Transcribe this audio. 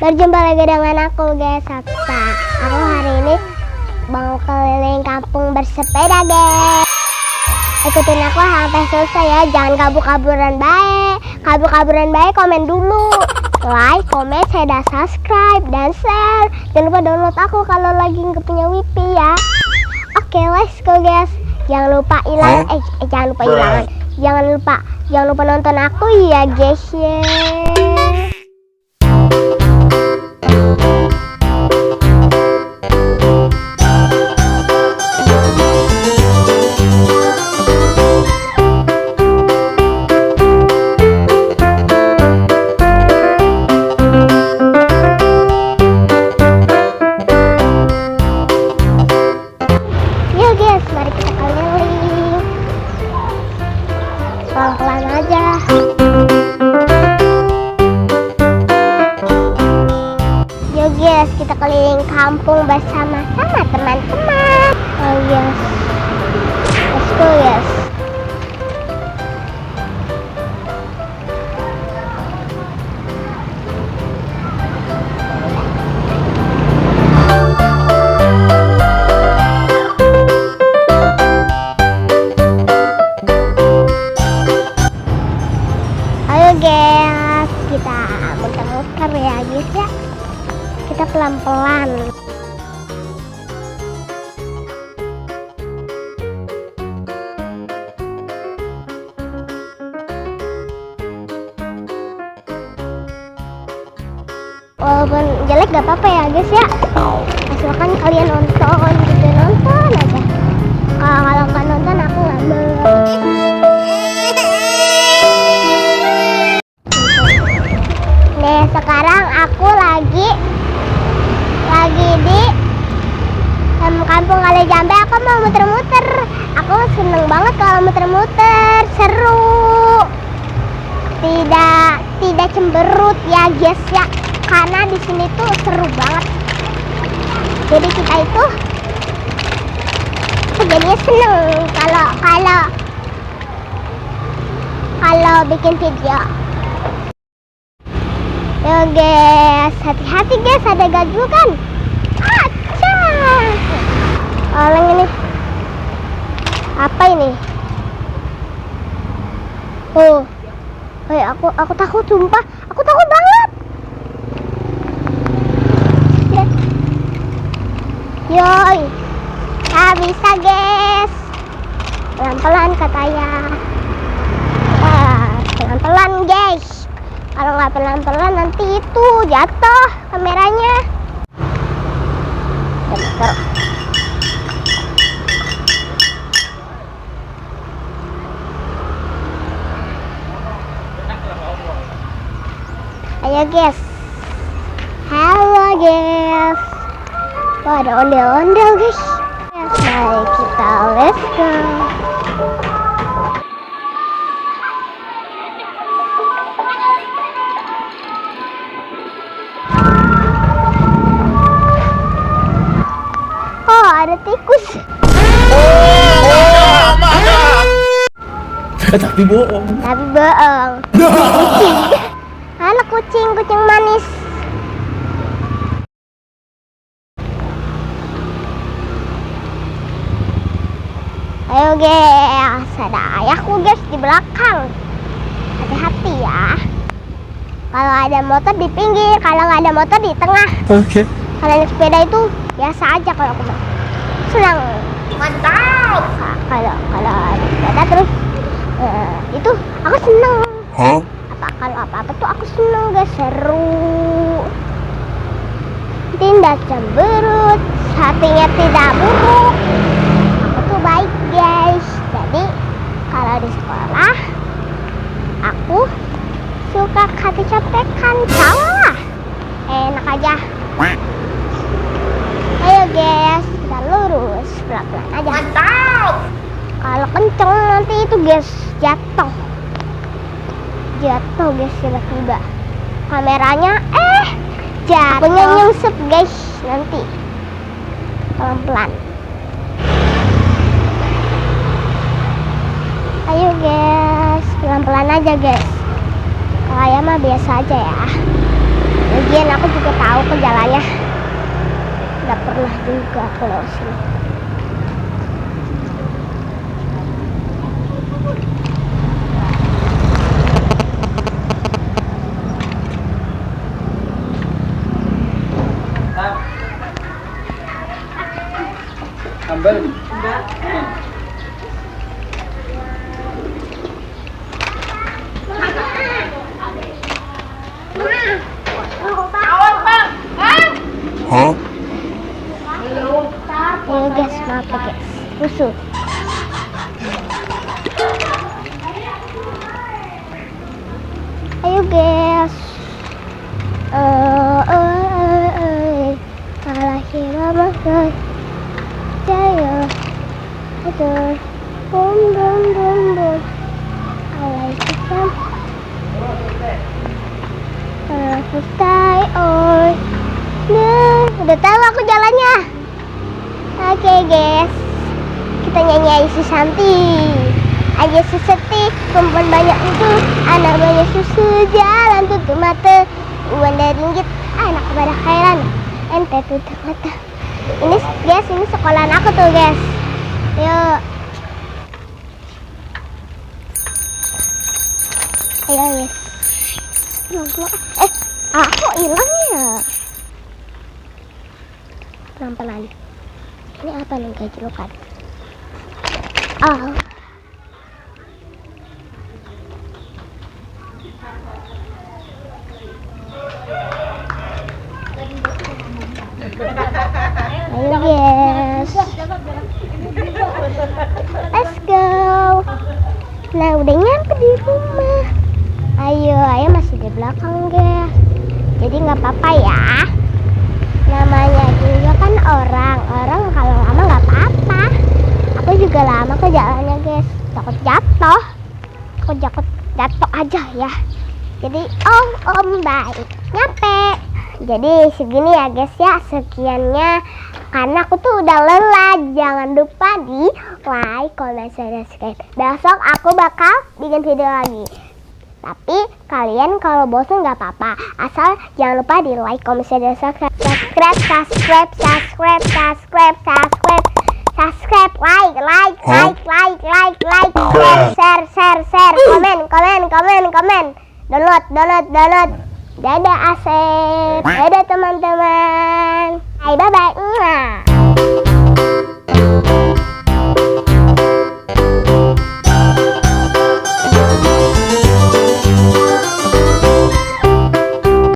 Berjumpa lagi dengan aku guys, Saksa. Aku hari ini mau keliling kampung bersepeda guys. Ikutin aku sampai selesai ya. Jangan kabur-kaburan baik. Kabur-kaburan baik komen dulu. Like, komen, share, dan subscribe, dan share. Jangan lupa download aku kalau lagi nggak punya wifi ya. Oke, let's go guys. Jangan lupa hilang, jangan lupa hilang. Jangan lupa nonton aku ya guys ya. Mari kita keliling pelan-pelan aja. Yuk guys, kita keliling kampung bersama-sama teman-teman. Oh yes, let's go guys. Guys, kita muter-muter ya guys ya. Kita pelan-pelan. Walaupun jelek gak apa-apa ya guys ya. Asalkan kalian nonton gitu, nonton aja. Kalau nggak nonton aku ngambek. Sekarang aku lagi di kampung Kalejambe. Aku mau muter-muter. Aku seneng banget kalau muter-muter, seru. Tidak cemberut ya guys ya. Karena di sini tuh seru banget. Jadi kita itu jadinya seneng kalau bikin video. Yo guys, hati-hati guys, ada gajukan. Aca. Orang ini apa ini? Oh, aku takut sumpah, aku takut banget. Yoi, bisa guys. Pelan-pelan katanya. Pelan-pelan guys. Kalau nggak pelan-pelan nanti itu jatuh kameranya. Ayo guys. Halo guys. Wah, ada ondel-ondel guys. Mari kita let's go. Ada tikus. Tapi bohong. Kucing. Anak kucing manis. Ayo guys, ada ayahku guys di belakang. Hati-hati ya. Kalau ada motor di pinggir, kalau nggak ada motor di tengah. Oke. Kalau naik sepeda itu biasa aja kalau aku senang. Mantap. Kalau naik sepeda terus itu aku seneng. Kalau apa tuh aku seneng guys, seru. Tidak cemberut, hatinya tidak buruk. Aku tuh baik guys. Jadi kalau di sekolah aku suka hati contekan, salah. Enak aja. Ayo guys, kita lurus pelan-pelan aja. Mantap. Kalau kenceng nanti itu guys jatuh guys, tiba-tiba kameranya jatuh. Punya nyungsep guys nanti. Pelan-pelan. Ayo guys, pelan-pelan aja guys. Kalau ayam mah biasa aja ya. Lagian aku juga tahu ke jalannya. Nggak pernah juga aku lewat sini. Ambil. Huh? Ayo guys, maaf ya guys. Rusuh. Ayo guys. Alahiramakai. Jaya. Aduh. Bum bum bum bum. Alaihissalam. Selesai. Oh. Nah, udah tahu aku jalannya. Oke guys, kita nyanyi aja Susanti. Aja Suseti, perempuan banyak itu, anak banyak susu, jalan tutup mata, uang dari ringgit, anak pada khairan, ente tutup mata. Ini guys, ini sekolahan aku tuh guys. Yuk. Ayo guys. Aku hilang ya. Pelan-pelan. Ini apa nih kayak celukan? Oh. Ayo guys. Let's go. Nah udah nyampe di rumah. Ayo masih di belakang guys. Jadi nggak apa-apa ya. Namanya juga kan orang kalau lama nggak apa-apa. Aku juga lama kok jalannya guys, takut jatuh. Aku jatuh aja ya. Jadi om baik nyampe. Jadi segini ya guys ya, sekiannya karena aku tuh udah lelah. Jangan lupa di like, comment, share, subscribe. Besok aku bakal bikin video lagi. Tapi kalian kalau bosan nggak apa-apa, asal jangan lupa di like, comment, share, subscribe, komen, download. Dadah Asep, dadah teman-teman. Bye bye.